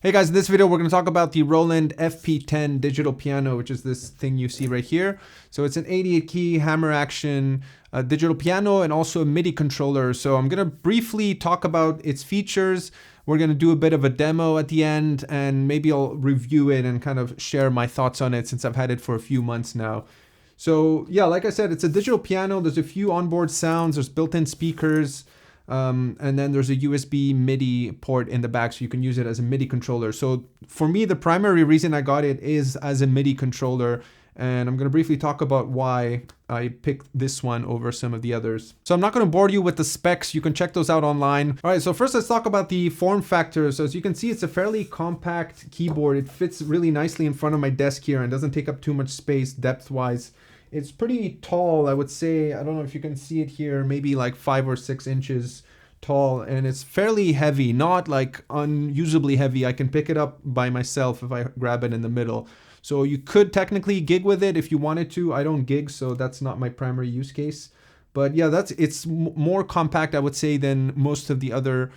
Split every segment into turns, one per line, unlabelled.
Hey guys, in this video we're going to talk about the Roland FP-10 digital piano, which is this thing you see right here. So it's an 88 key hammer action digital piano and also a MIDI controller. So I'm going to briefly talk about its features. We're going to do a bit of a demo at the end, and maybe I'll review it and kind of share my thoughts on it since I've had it for a few months now. So yeah, like I said, it's a digital piano. There's a few onboard sounds, there's built-in speakers. And then there's a USB MIDI port in the back, so you can use it as a MIDI controller. So for me, the primary reason I got it is as a MIDI controller, and I'm going to briefly talk about why I picked this one over some of the others. So I'm not going to bore you with the specs. You can check those out online. All right, so first let's talk about the form factor. So as you can see, it's a fairly compact keyboard. It fits really nicely in front of my desk here and doesn't take up too much space depth-wise. It's pretty tall, I would say. I don't know if you can see it here, maybe like 5 or 6 inches tall, and it's fairly heavy, not like unusably heavy. I can pick it up by myself if I grab it in the middle. So you could technically gig with it if you wanted to. I don't gig, so that's not my primary use case. But yeah, it's more compact, I would say, than most of the other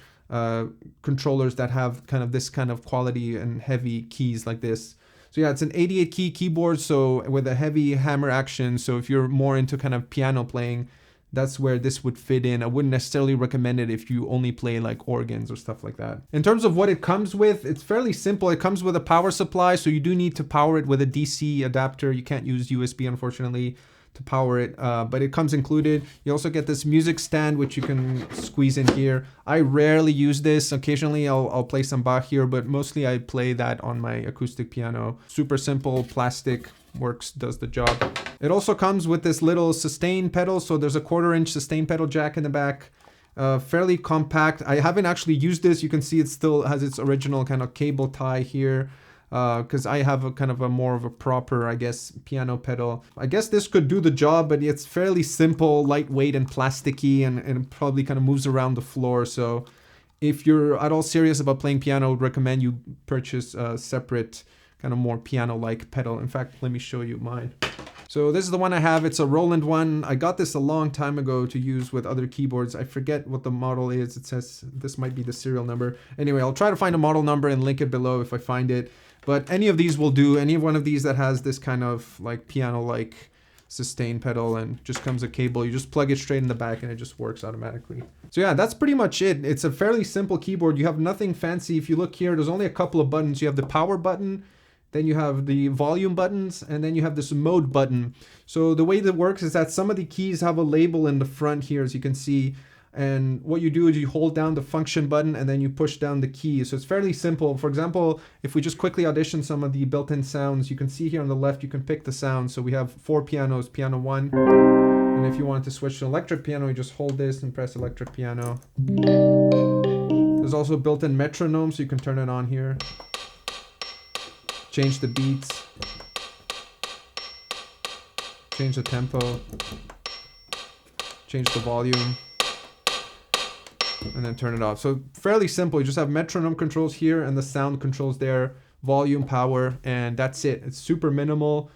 controllers that have kind of this kind of quality and heavy keys like this. So yeah, it's an 88 key keyboard, so with a heavy hammer action. So if you're more into kind of piano playing, that's where this would fit in. I wouldn't necessarily recommend it if you only play like organs or stuff like that. In terms of what it comes with, it's fairly simple. It comes with a power supply, so you do need to power it with a DC adapter. You can't use USB, unfortunately, to power it, but it comes included. You also get this music stand, which you can squeeze in here. I rarely use this. Occasionally I'll play some Bach here, but mostly I play that on my acoustic piano. Super simple, plastic, works, does the job. It also comes with this little sustain pedal. So there's a 1/4-inch sustain pedal jack in the back. Fairly compact. I haven't actually used this. You can see it still has its original kind of cable tie here. Because I have a kind of a more of a proper, I guess, piano pedal. I guess this could do the job, but it's fairly simple, lightweight and plasticky, and it probably kind of moves around the floor. So if you're at all serious about playing piano, I would recommend you purchase a separate kind of more piano-like pedal. In fact, let me show you mine. So this is the one I have. It's a Roland one. I got this a long time ago to use with other keyboards. I forget what the model is. It says this might be the serial number. Anyway, I'll try to find a model number and link it below if I find it. But any of these will do. Any one of these that has this kind of like piano-like sustain pedal and just comes a cable. You just plug it straight in the back and it just works automatically. So yeah, that's pretty much it. It's a fairly simple keyboard. You have nothing fancy. If you look here, there's only a couple of buttons. You have the power button, then you have the volume buttons, and then you have this mode button. So the way that works is that some of the keys have a label in the front here, as you can see. And what you do is you hold down the function button and then you push down the keys. So it's fairly simple. For example, if we just quickly audition some of the built-in sounds, you can see here on the left, you can pick the sound. So we have 4 pianos, piano 1. And if you want to switch to electric piano, you just hold this and press electric piano. There's also a built-in metronome, so you can turn it on here. Change the beats. Change the tempo. Change the volume. And then turn it off. So fairly simple. You just have metronome controls here and the sound controls there, volume, power, and that's it. It's super minimal.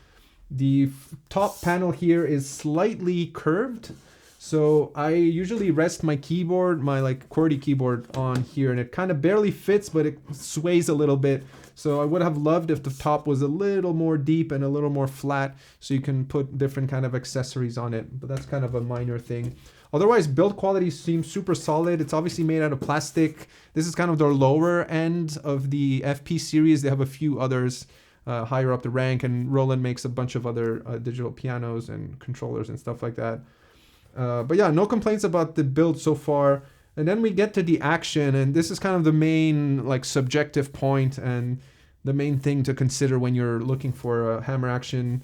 The top panel here is slightly curved. So I usually rest my keyboard, my like QWERTY keyboard on here, and it kind of barely fits, but it sways a little bit. So I would have loved if the top was a little more deep and a little more flat, so you can put different kind of accessories on it. But that's kind of a minor thing. Otherwise, build quality seems super solid. It's obviously made out of plastic. This is kind of their lower end of the FP series. They have a few others higher up the rank, and Roland makes a bunch of other digital pianos and controllers and stuff like that. But yeah, no complaints about the build so far. And then we get to the action, and this is kind of the main like subjective point and the main thing to consider when you're looking for a hammer action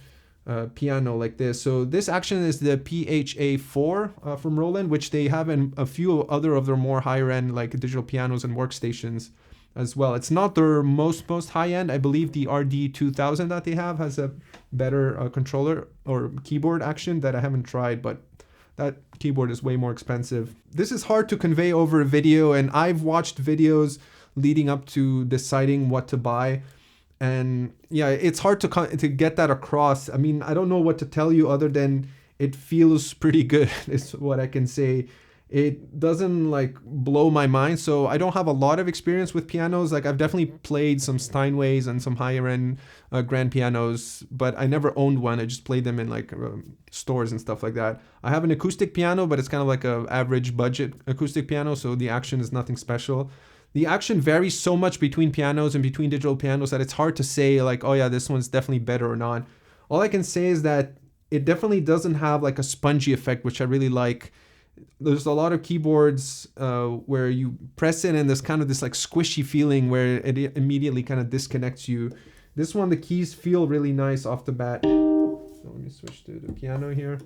piano like this. So this action is the PHA-4 from Roland, which they have in a few other of their more higher end like digital pianos and workstations as well. It's not their most high end. I believe the RD-2000 that they have has a better controller or keyboard action that I haven't tried, but that keyboard is way more expensive. This is hard to convey over a video, and I've watched videos leading up to deciding what to buy. And yeah, it's hard to get that across. I mean, I don't know what to tell you other than it feels pretty good is what I can say. it doesn't like blow my mind. So I don't have a lot of experience with pianos. Like I've definitely played some Steinways and some higher end grand pianos, but I never owned one. I just played them in like stores and stuff like that. I have an acoustic piano, but it's kind of like a average budget acoustic piano, so the action is nothing special. The action varies so much between pianos and between digital pianos that it's hard to say like, oh yeah, this one's definitely better or not. All I can say is that it definitely doesn't have like a spongy effect, which I really like. There's a lot of keyboards where you press it and there's kind of this like squishy feeling where it immediately kind of disconnects you. This one, the keys feel really nice off the bat. So let me switch to the piano here.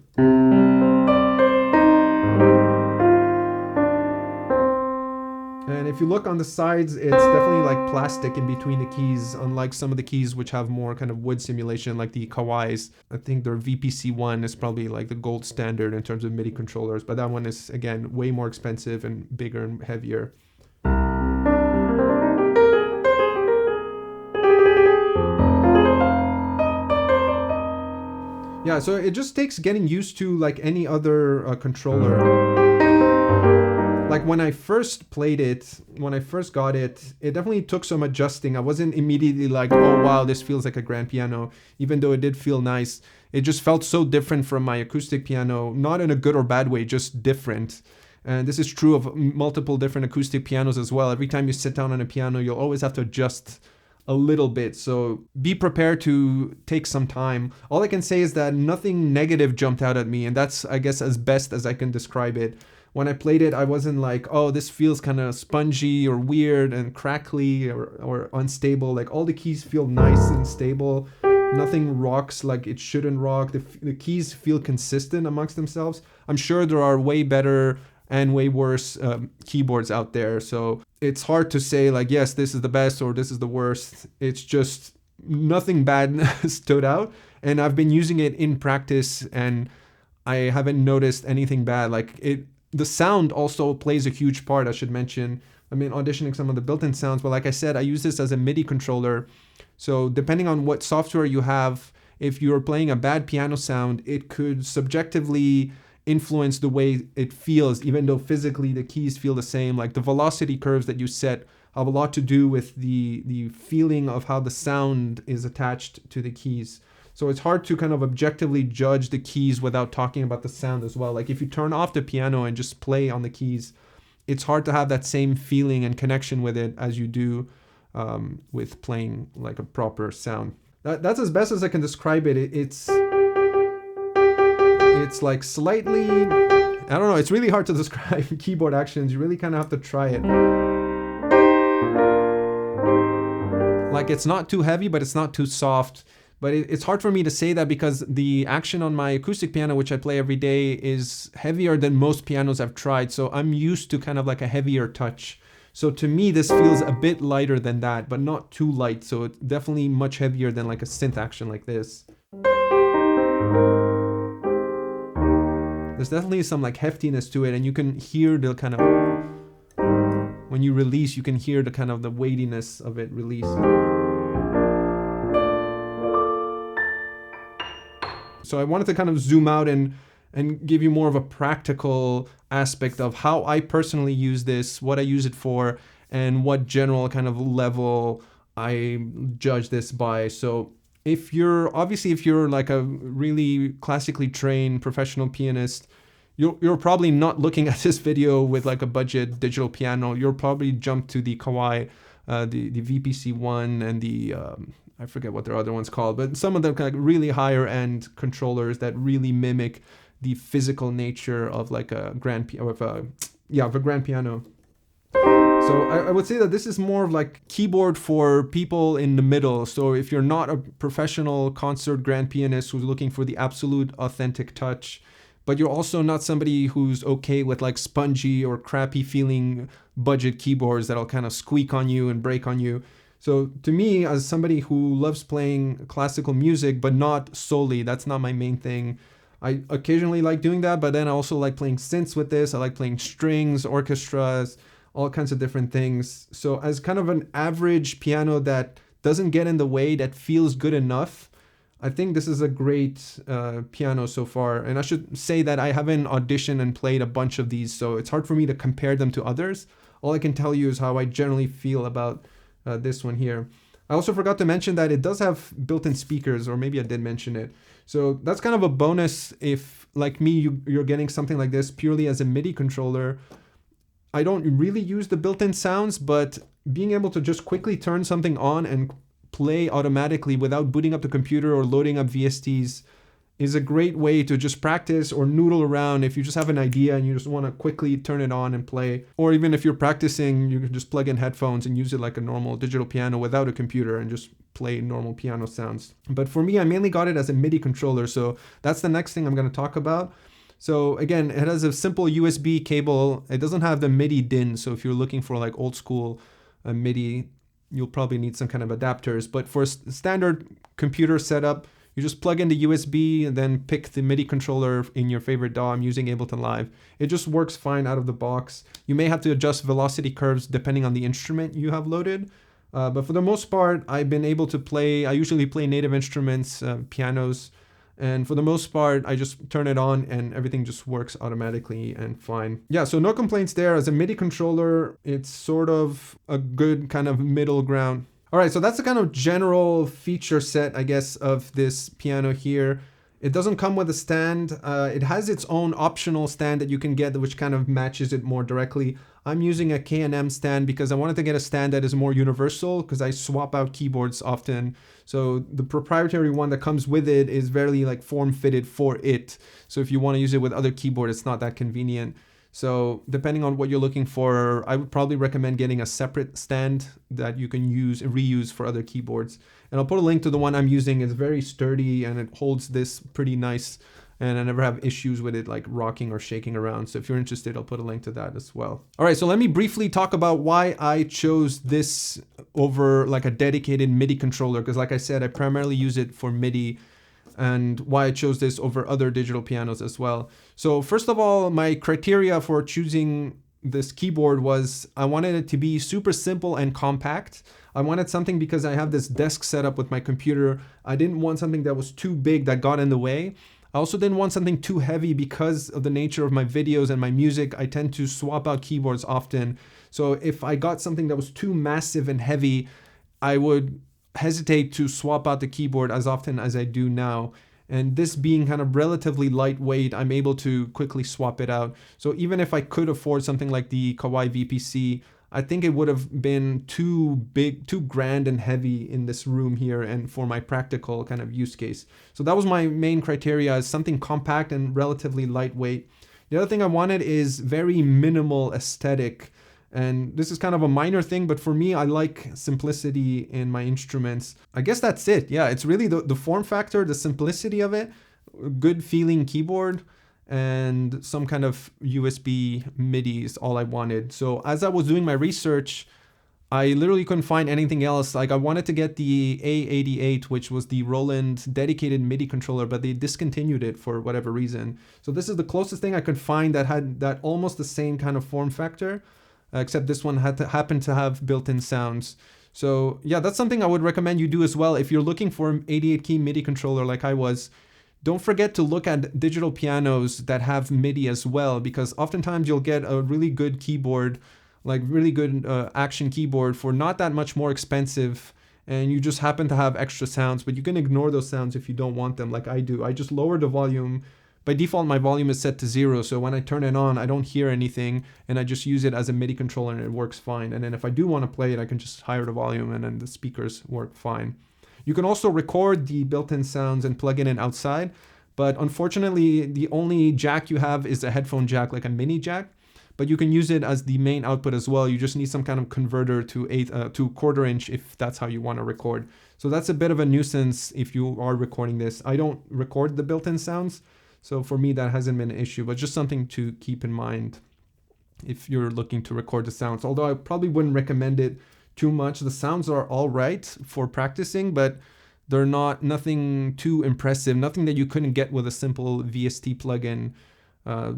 And if you look on the sides, it's definitely like plastic in between the keys, unlike some of the keys which have more kind of wood simulation, like the Kawais. I think their VPC-1 is probably like the gold standard in terms of MIDI controllers, but that one is, again, way more expensive and bigger and heavier. Yeah, so it just takes getting used to like any other controller. Like when I first played it, when I first got it, it definitely took some adjusting. I wasn't immediately like, oh wow, this feels like a grand piano, even though it did feel nice. It just felt so different from my acoustic piano, not in a good or bad way, just different. And this is true of multiple different acoustic pianos as well. Every time you sit down on a piano, you'll always have to adjust a little bit. So be prepared to take some time. All I can say is that nothing negative jumped out at me, and that's, I guess, as best as I can describe it. When I played it, I wasn't like, oh, this feels kind of spongy or weird and crackly or unstable. Like all the keys feel nice and stable. Nothing rocks like it shouldn't rock. The keys feel consistent amongst themselves. I'm sure there are way better and way worse keyboards out there. So it's hard to say like, yes, this is the best or this is the worst. It's just nothing bad stood out. And I've been using it in practice and I haven't noticed anything bad. Like the sound also plays a huge part, I should mention. I mean, auditioning some of the built-in sounds, but like I said, I use this as a MIDI controller. So depending on what software you have, if you're playing a bad piano sound, it could subjectively influence the way it feels, even though physically the keys feel the same. Like the velocity curves that you set have a lot to do with the feeling of how the sound is attached to the keys. So it's hard to kind of objectively judge the keys without talking about the sound as well. Like if you turn off the piano and just play on the keys, it's hard to have that same feeling and connection with it as you do with playing like a proper sound. That's as best as I can describe it. It's like slightly, I don't know, it's really hard to describe keyboard actions. You really kind of have to try it. Like it's not too heavy, but it's not too soft. But it's hard for me to say that because the action on my acoustic piano, which I play every day, is heavier than most pianos I've tried. So I'm used to kind of like a heavier touch. So to me, this feels a bit lighter than that, but not too light. So it's definitely much heavier than like a synth action like this. There's definitely some like heftiness to it, and you can hear the kind of, when you release, you can hear the kind of the weightiness of it release. So I wanted to kind of zoom out and give you more of a practical aspect of how I personally use this, what I use it for, and what general kind of level I judge this by. So if you're like a really classically trained professional pianist, you're probably not looking at this video with like a budget digital piano. You'll probably jump to the Kawai, the VPC-1 and the I forget what their other one's called, but some of them kind of really higher end controllers that really mimic the physical nature of like a grand piano, of a grand piano. So I would say that this is more of like keyboard for people in the middle. So if you're not a professional concert grand pianist who's looking for the absolute authentic touch, but you're also not somebody who's okay with like spongy or crappy feeling budget keyboards that'll kind of squeak on you and break on you. So to me, as somebody who loves playing classical music, but not solely, that's not my main thing. I occasionally like doing that, but then I also like playing synths with this. I like playing strings, orchestras, all kinds of different things. So as kind of an average piano that doesn't get in the way, that feels good enough, I think this is a great piano so far. And I should say that I haven't auditioned and played a bunch of these, so it's hard for me to compare them to others. All I can tell you is how I generally feel about this one here. I also forgot to mention that it does have built-in speakers, or maybe I did mention it. So that's kind of a bonus if, like me, you're getting something like this purely as a MIDI controller. I don't really use the built-in sounds, but being able to just quickly turn something on and play automatically without booting up the computer or loading up VSTs is a great way to just practice or noodle around if you just have an idea and you just want to quickly turn it on and play. Or even if you're practicing, you can just plug in headphones and use it like a normal digital piano without a computer and just play normal piano sounds. But for me, I mainly got it as a MIDI controller, so that's the next thing I'm going to talk about. So again, it has a simple USB cable. It doesn't have the MIDI DIN, so if you're looking for like old school MIDI, you'll probably need some kind of adapters. But for a standard computer setup, you just plug in the USB and then pick the MIDI controller in your favorite DAW. I'm using Ableton Live. It just works fine out of the box. You may have to adjust velocity curves depending on the instrument you have loaded. But for the most part, I've been able to play, I usually play native instruments, pianos, and for the most part, I just turn it on and everything just works automatically and fine. Yeah, so no complaints there. As a MIDI controller, it's sort of a good kind of middle ground. All right, so that's the kind of general feature set, I guess, of this piano here. It doesn't come with a stand. It has its own optional stand that you can get, which kind of matches it more directly. I'm using a K&M stand because I wanted to get a stand that is more universal because I swap out keyboards often. So the proprietary one that comes with it is very like form fitted for it. So if you want to use it with other keyboard, it's not that convenient. So depending on what you're looking for, I would probably recommend getting a separate stand that you can use and reuse for other keyboards. And I'll put a link to the one I'm using. It's very sturdy and it holds this pretty nice. And I never have issues with it like rocking or shaking around. So if you're interested, I'll put a link to that as well. All right, so let me briefly talk about why I chose this over like a dedicated MIDI controller. Because like I said, I primarily use it for MIDI, and why I chose this over other digital pianos as well. So first of all, my criteria for choosing this keyboard was I wanted it to be super simple and compact. I wanted something because I have this desk setup with my computer. I didn't want something that was too big that got in the way. I also didn't want something too heavy because of the nature of my videos and my music. I tend to swap out keyboards often. So if I got something that was too massive and heavy, I would hesitate to swap out the keyboard as often as I do now. And this being kind of relatively lightweight, I'm able to quickly swap it out. So even if I could afford something like the Kawai VPC, I think it would have been too big, too grand and heavy in this room here and for my practical kind of use case. So that was my main criteria, is something compact and relatively lightweight. The other thing I wanted is very minimal aesthetic. And this is kind of a minor thing, but for me, I like simplicity in my instruments. I guess that's it. Yeah, it's really the form factor, the simplicity of it, good feeling keyboard, and some kind of USB MIDI is all I wanted. So as I was doing my research, I literally couldn't find anything else. Like I wanted to get the A88, which was the Roland dedicated MIDI controller, but they discontinued it for whatever reason. So this is the closest thing I could find that had that almost the same kind of form factor. Except this one happened to have built-in sounds. So yeah, that's something I would recommend you do as well. If you're looking for an 88 key MIDI controller like I was, don't forget to look at digital pianos that have MIDI as well, because oftentimes you'll get a really good keyboard, like really good action keyboard for not that much more expensive, and you just happen to have extra sounds, but you can ignore those sounds if you don't want them like I do. I just lower the volume. By default, my volume is set to 0, so when I turn it on, I don't hear anything, and I just use it as a MIDI controller and it works fine. And then if I do want to play it, I can just higher the volume and then the speakers work fine. You can also record the built-in sounds and plug it in outside, but unfortunately, the only jack you have is a headphone jack, like a mini jack, but you can use it as the main output as well. You just need some kind of converter to quarter inch if that's how you want to record. So that's a bit of a nuisance if you are recording this. I don't record the built-in sounds, so for me, that hasn't been an issue, but just something to keep in mind if you're looking to record the sounds. Although I probably wouldn't recommend it too much. The sounds are all right for practicing, but they're nothing too impressive, nothing that you couldn't get with a simple VST plugin,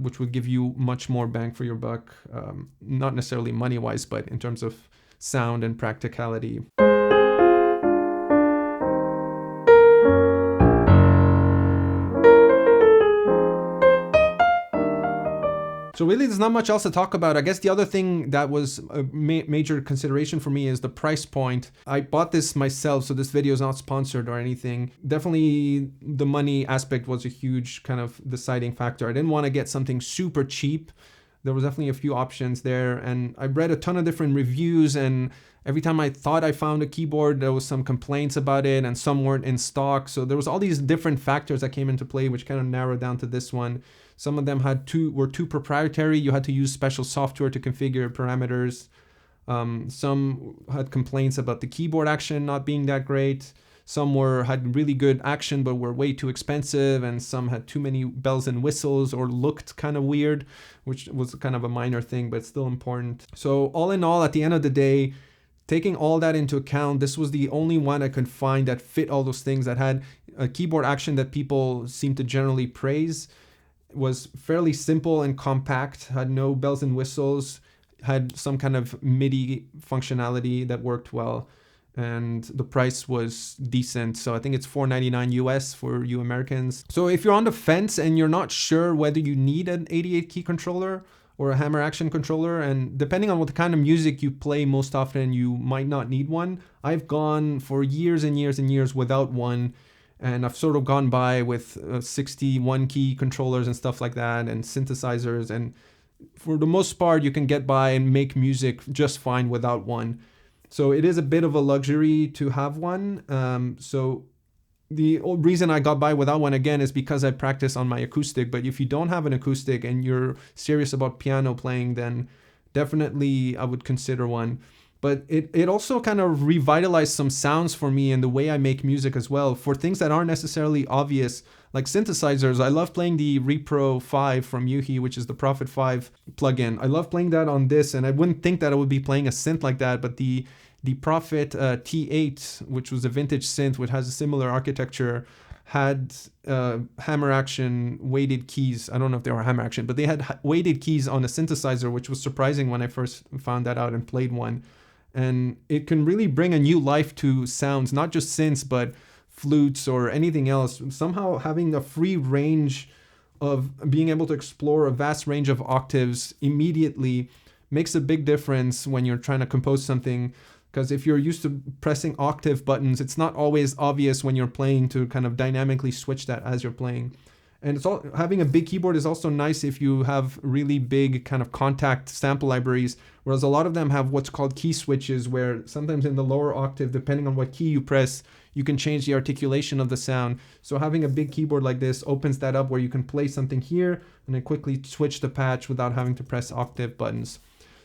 which would give you much more bang for your buck, not necessarily money-wise, but in terms of sound and practicality. So really, there's not much else to talk about. I guess the other thing that was a major consideration for me is the price point. I bought this myself, so this video is not sponsored or anything. Definitely the money aspect was a huge kind of deciding factor. I didn't want to get something super cheap. There was definitely a few options there, and I read a ton of different reviews, and every time I thought I found a keyboard, there was some complaints about it, and some weren't in stock. So there was all these different factors that came into play, which kind of narrowed down to this one. Some of them were too proprietary. You had to use special software to configure parameters. Some had complaints about the keyboard action not being that great. Some had really good action but were way too expensive, and some had too many bells and whistles or looked kind of weird, which was kind of a minor thing, but still important. So all in all, at the end of the day, taking all that into account, this was the only one I could find that fit all those things, that had a keyboard action that people seem to generally praise, was fairly simple and compact, had no bells and whistles, had some kind of MIDI functionality that worked well, and the price was decent. So I think it's $4.99 US for you Americans. So if you're on the fence and you're not sure whether you need an 88 key controller or a hammer action controller, and depending on what kind of music you play most often, you might not need one. I've gone for years and years and years without one, and I've sort of gone by with 61 key controllers and stuff like that, and synthesizers, and for the most part you can get by and make music just fine without one. So it is a bit of a luxury to have one. So the reason I got by without one, again, is because I practice on my acoustic. But if you don't have an acoustic and you're serious about piano playing, then definitely I would consider one. But it also kind of revitalized some sounds for me in the way I make music as well, for things that aren't necessarily obvious, like synthesizers. I love playing the Repro 5 from Yuhi, which is the Prophet 5 plugin. I love playing that on this, and I wouldn't think that I would be playing a synth like that, but the Prophet T8, which was a vintage synth which has a similar architecture, had hammer action weighted keys. I don't know if they were hammer action, but they had weighted keys on a synthesizer, which was surprising when I first found that out and played one. And it can really bring a new life to sounds, not just synths, but flutes or anything else. Somehow having a free range of being able to explore a vast range of octaves immediately makes a big difference when you're trying to compose something. Because if you're used to pressing octave buttons, it's not always obvious when you're playing to kind of dynamically switch that as you're playing. And it's all, having a big keyboard is also nice if you have really big kind of contact sample libraries, whereas a lot of them have what's called key switches, where sometimes in the lower octave, depending on what key you press, you can change the articulation of the sound. So having a big keyboard like this opens that up, where you can play something here and then quickly switch the patch without having to press octave buttons.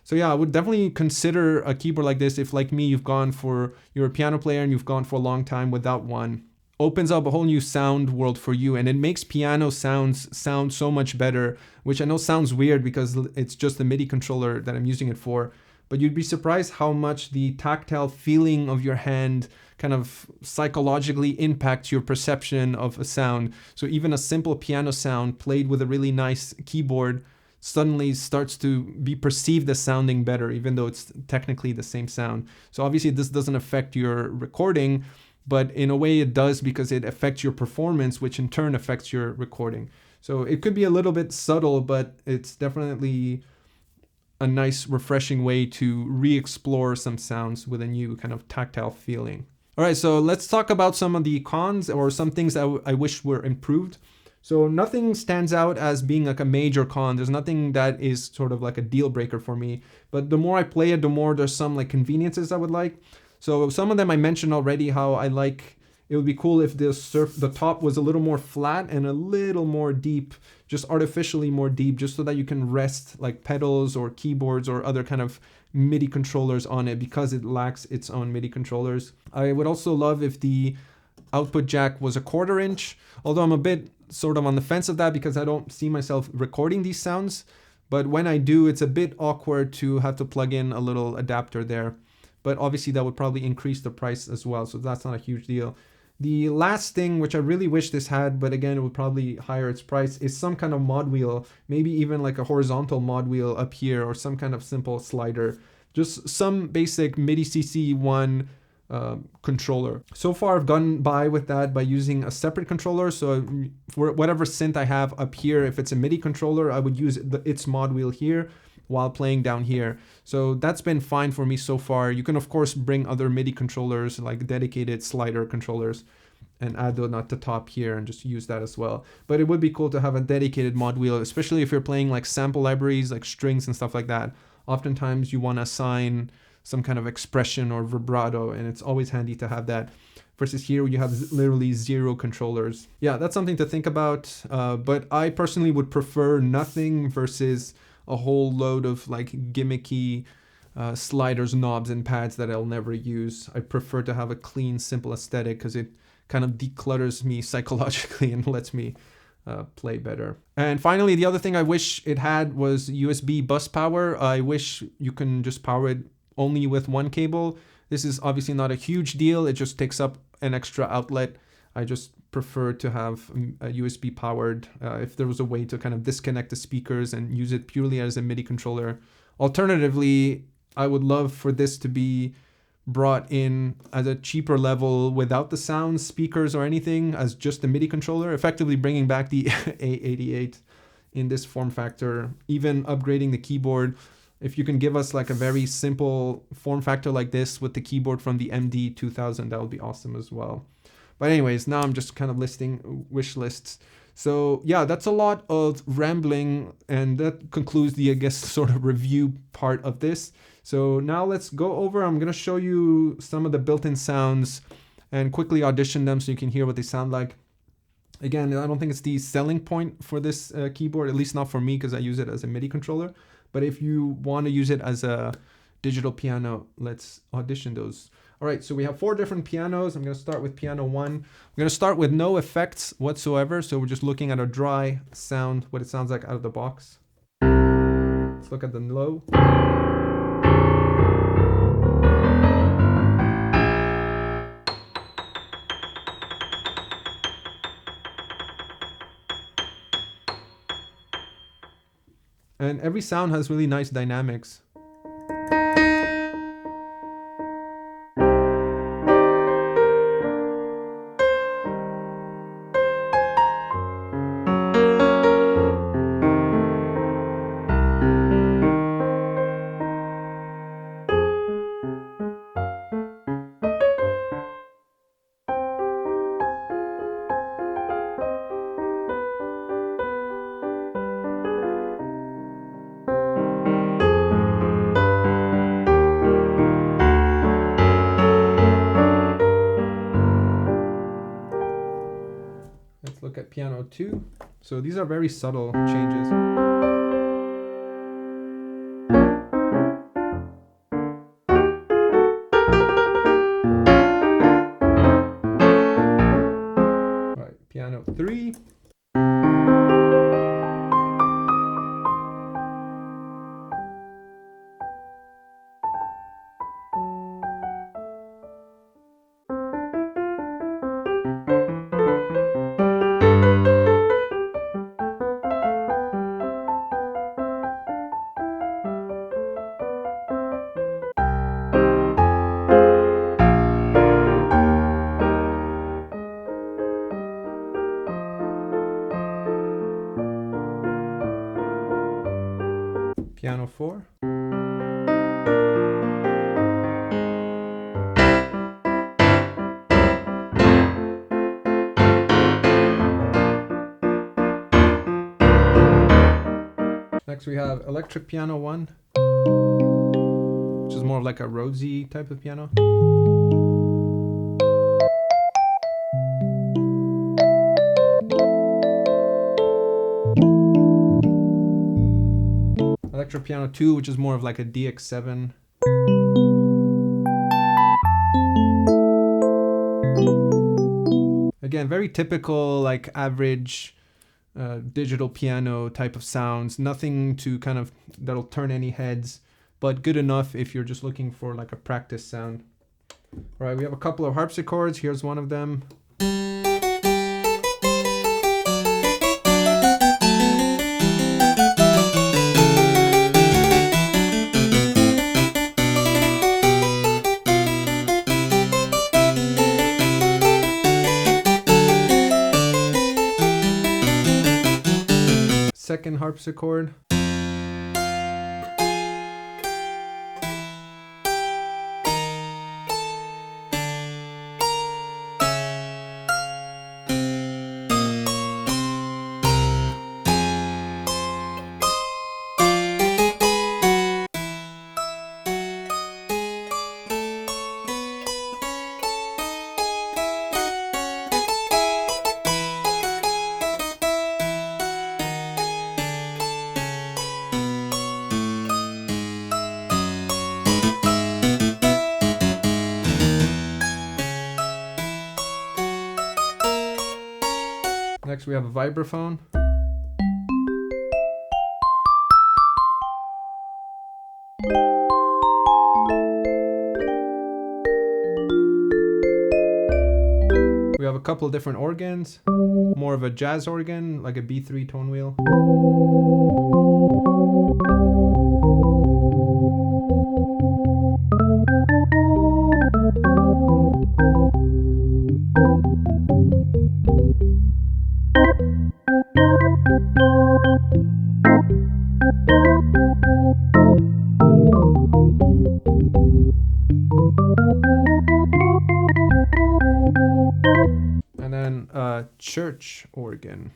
So yeah, I would definitely consider a keyboard like this if, like me, you're a piano player and you've gone for a long time without one. Opens up a whole new sound world for you, and it makes piano sounds sound so much better, which I know sounds weird because it's just a MIDI controller that I'm using it for, but you'd be surprised how much the tactile feeling of your hand kind of psychologically impacts your perception of a sound. So even a simple piano sound played with a really nice keyboard suddenly starts to be perceived as sounding better, even though it's technically the same sound. So obviously this doesn't affect your recording, but in a way it does, because it affects your performance, which in turn affects your recording. So it could be a little bit subtle, but it's definitely a nice, refreshing way to re-explore some sounds with a new kind of tactile feeling. All right, so let's talk about some of the cons, or some things that I wish were improved. So nothing stands out as being like a major con. There's nothing that is sort of like a deal breaker for me. But the more I play it, the more there's some like conveniences I would like. So some of them I mentioned already, how I like, it would be cool if the top was a little more flat and a little more deep, just artificially more deep, just so that you can rest like pedals or keyboards or other kind of MIDI controllers on it, because it lacks its own MIDI controllers. I would also love if the output jack was 1/4 inch, although I'm a bit sort of on the fence of that because I don't see myself recording these sounds. But when I do, it's a bit awkward to have to plug in a little adapter there. But obviously that would probably increase the price as well, so that's not a huge deal. The last thing, which I really wish this had, but again, it would probably higher its price, is some kind of mod wheel, maybe even like a horizontal mod wheel up here, or some kind of simple slider. Just some basic MIDI CC1 controller. So far I've gone by with that by using a separate controller. So for whatever synth I have up here, if it's a MIDI controller, I would use its mod wheel here while playing down here. So that's been fine for me so far. You can of course bring other MIDI controllers, like dedicated slider controllers, and add them at the top here and just use that as well. But it would be cool to have a dedicated mod wheel, especially if you're playing like sample libraries, like strings and stuff like that. Oftentimes you want to assign some kind of expression or vibrato, and it's always handy to have that. Versus here you have literally 0 controllers. Yeah, that's something to think about. But I personally would prefer nothing versus a whole load of like gimmicky sliders, knobs, and pads that I'll never use. I prefer to have a clean, simple aesthetic because it kind of declutters me psychologically and lets me play better. And finally, the other thing I wish it had was USB bus power. I wish you can just power it only with one cable. This is obviously not a huge deal. It just takes up an extra outlet. I just prefer to have a USB powered, if there was a way to kind of disconnect the speakers and use it purely as a MIDI controller. Alternatively, I would love for this to be brought in at a cheaper level without the sound speakers or anything, as just a MIDI controller, effectively bringing back the A88 in this form factor, even upgrading the keyboard. If you can give us like a very simple form factor like this with the keyboard from the MD-2000, that would be awesome as well. But anyways, now I'm just kind of listing wish lists. So yeah, that's a lot of rambling, and that concludes the, I guess, sort of review part of this. So now let's go over, I'm gonna show you some of the built-in sounds and quickly audition them so you can hear what they sound like. Again, I don't think it's the selling point for this keyboard, at least not for me, because I use it as a MIDI controller. But if you want to use it as a digital piano, let's audition those. All right, so we have 4 different pianos. I'm going to start with piano 1. I'm going to start with no effects whatsoever. So we're just looking at a dry sound, what it sounds like out of the box. Let's look at the low. And every sound has really nice dynamics. Look at piano 2. So these are very subtle changes. All right, piano 3. Piano 4. Next we have electric piano 1, which is more of like a Rhodesy type of piano. Electric piano 2, which is more of like a DX7. Again, very typical, like average digital piano type of sounds. Nothing to kind of that'll turn any heads, but good enough if you're just looking for like a practice sound. All right, we have a couple of harpsichords. Here's one of them. second harpsichord. Next we have a vibraphone. We have a couple of different organs. More of a jazz organ, like a B3 tone wheel. And then a church organ.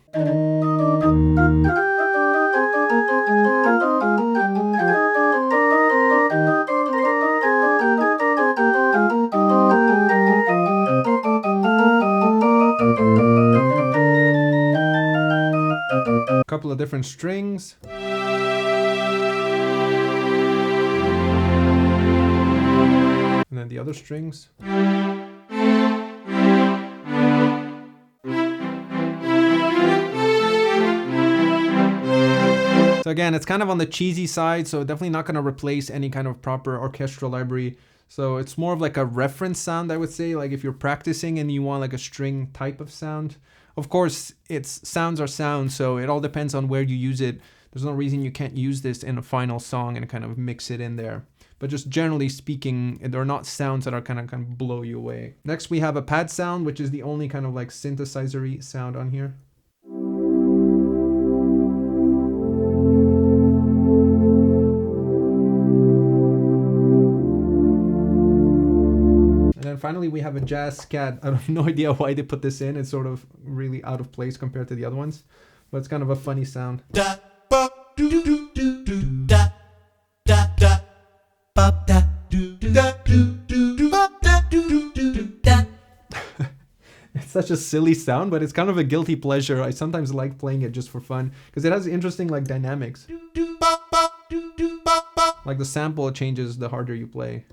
A couple of different strings. And then the other strings. So again, it's kind of on the cheesy side, so definitely not going to replace any kind of proper orchestral library. So it's more of like a reference sound, I would say, like if you're practicing and you want like a string type of sound. Of course, sounds are sounds, so it all depends on where you use it. There's no reason you can't use this in a final song and kind of mix it in there. But just generally speaking, they're not sounds that are kind of blow you away. Next, we have a pad sound, which is the only kind of like synthesizer-y sound on here. And then finally, we have a jazz scat. I have no idea why they put this in. It's sort of really out of place compared to the other ones, but it's kind of a funny sound. It's such a silly sound, but it's kind of a guilty pleasure. I sometimes like playing it just for fun because it has interesting like dynamics. Like the sample changes the harder you play.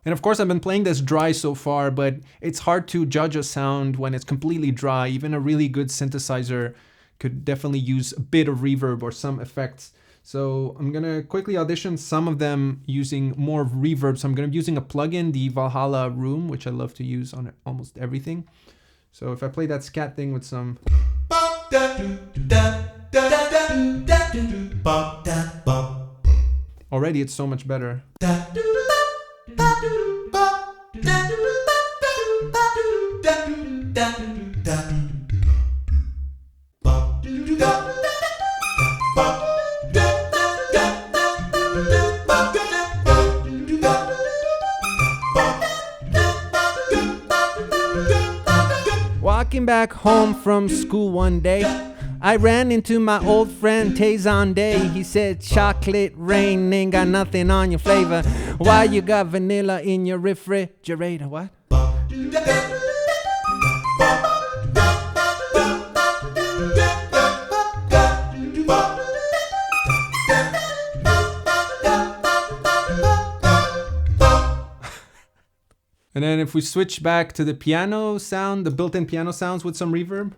And of course, I've been playing this dry so far, but it's hard to judge a sound when it's completely dry. Even a really good synthesizer could definitely use a bit of reverb or some effects. So I'm going to quickly audition some of them using more reverb. So I'm going to be using a plugin, the Valhalla Room, which I love to use on almost everything. So if I play that scat thing with some... Already it's so much better. Walking back home from school one day, I ran into my old friend Tazon Day. He said, chocolate rain ain't got nothing on your flavor. Why you got vanilla in your refrigerator? What? And then if we switch back to the piano sound, the built-in piano sounds with some reverb.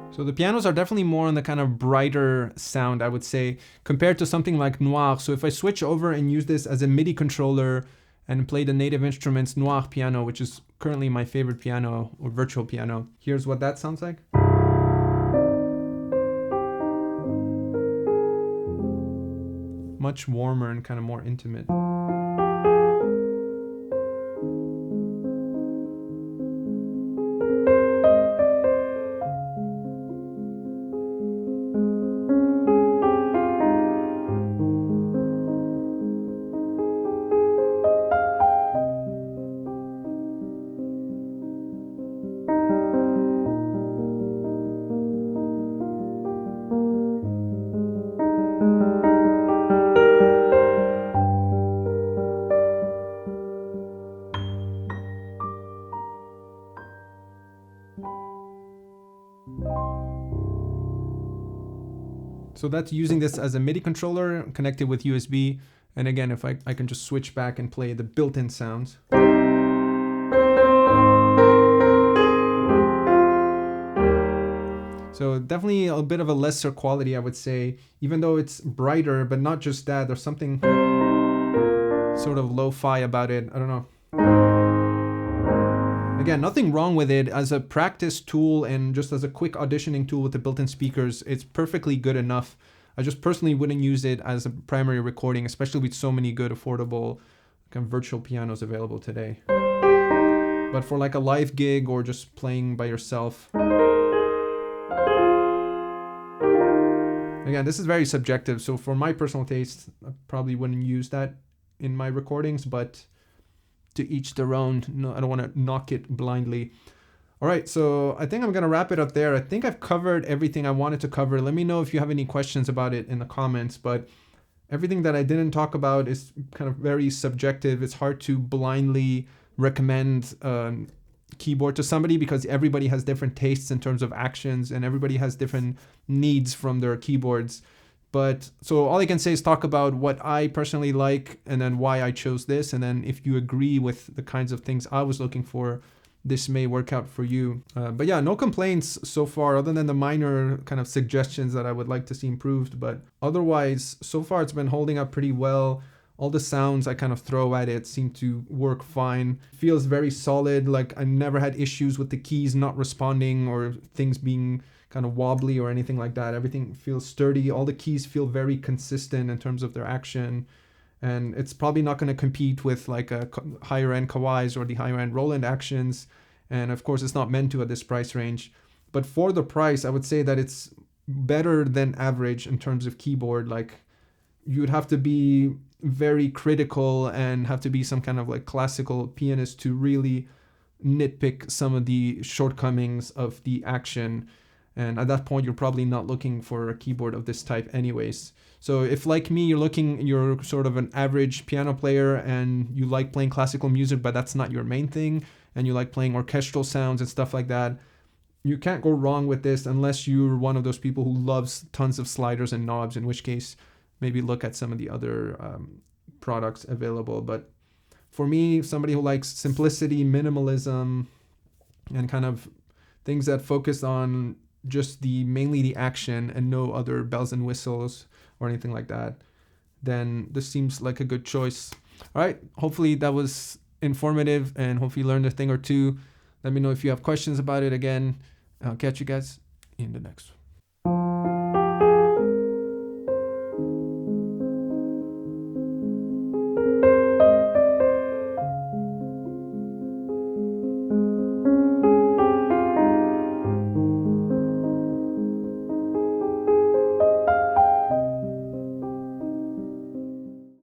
So the pianos are definitely more on the kind of brighter sound, I would say, compared to something like Noir. So if I switch over and use this as a MIDI controller and play the native instruments noir piano, which is currently my favorite piano, or virtual piano. Here's what that sounds like. Much warmer and kind of more intimate. So that's using this as a MIDI controller connected with USB. And again, if I can just switch back and play the built-in sounds. So definitely a bit of a lesser quality, I would say, even though it's brighter, but not just that, there's something sort of lo-fi about it. I don't know. Again, nothing wrong with it as a practice tool and just as a quick auditioning tool with the built-in speakers. It's perfectly good enough. I just personally wouldn't use it as a primary recording, especially with so many good, affordable kind of virtual pianos available today. But for like a live gig or just playing by yourself. Again, this is very subjective. So for my personal taste, I probably wouldn't use that in my recordings, but to each their own. No, I don't want to knock it blindly. All right, so I think I'm going to wrap it up there. I think I've covered everything I wanted to cover. Let me know if you have any questions about it in the comments, but everything that I didn't talk about is kind of very subjective. It's hard to blindly recommend keyboard to somebody because everybody has different tastes in terms of actions and everybody has different needs from their keyboards. But so all I can say is talk about what I personally like and then why I chose this. And then if you agree with the kinds of things I was looking for, this may work out for you. But yeah, no complaints so far other than the minor kind of suggestions that I would like to see improved. But otherwise, so far it's been holding up pretty well. All the sounds I kind of throw at it seem to work fine. Feels very solid. Like I never had issues with the keys not responding or things being kind of wobbly or anything like that. Everything feels sturdy. All the keys feel very consistent in terms of their action. And it's probably not going to compete with like a higher end Kawais or the higher end Roland actions. And of course, it's not meant to at this price range. But for the price, I would say that it's better than average in terms of keyboard. Like you would have to be very critical and have to be some kind of like classical pianist to really nitpick some of the shortcomings of the action. And at that point, you're probably not looking for a keyboard of this type anyways. So if like me, you're sort of an average piano player and you like playing classical music, but that's not your main thing, and you like playing orchestral sounds and stuff like that, you can't go wrong with this unless you're one of those people who loves tons of sliders and knobs, in which case maybe look at some of the other products available. But for me, somebody who likes simplicity, minimalism, and kind of things that focus on just mainly the action and no other bells and whistles or anything like that, then this seems like a good choice. All right, hopefully that was informative and hopefully you learned a thing or two. Let me know if you have questions about it. Again, I'll catch you guys in the next one.